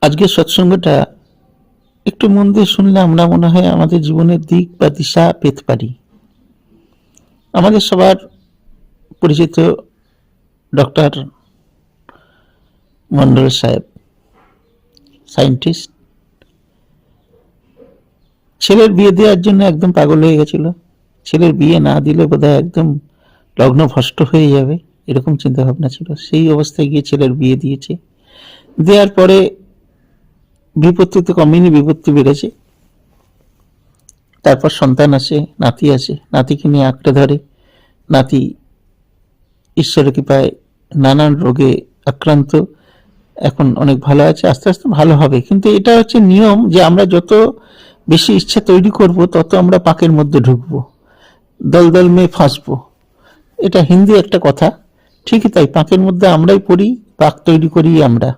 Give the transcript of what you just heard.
আজকের সৎসঙ্গটা একটু মন দিয়ে শুনলে আমরা মনে হয় আমাদের জীবনের দিক বা দিশা পেতে পারি। আমাদের সবার পরিচিত ডক্টর মন্ডল সাহেব, সায়েন্টিস্ট, ছেলের বিয়ে দেওয়ার জন্য একদম পাগল হয়ে গেছিল। ছেলের বিয়ে না দিলে বোধহয় একদম লগ্ন ভ্রষ্ট হয়ে যাবে, এরকম চিন্তা ভাবনা ছিল। সেই অবস্থায় গিয়ে ছেলের বিয়ে দিয়েছে। দেওয়ার পরে বিপত্তি তো কমেনি, বিপত্তি বেড়েছে। তারপর সন্তান আসে, নাতি আসে, নাতিকে নিয়ে আঁকড়ে ধরে। নাতি ঈশ্বরের কৃপায় নানান রোগে আক্রান্ত, এখন অনেক ভালো আছে, আস্তে আস্তে ভালো হবে। কিন্তু এটা হচ্ছে নিয়ম যে আমরা যত বেশি ইচ্ছা তৈরি করব তত আমরা পাকের মধ্যে ঢুকবো, দলদল মেয়ে ফাঁসবো। এটা হিন্দি একটা কথা। ঠিকই তাই, পাকের মধ্যে আমরাই পড়ি, পাক তৈরি করি আমরা।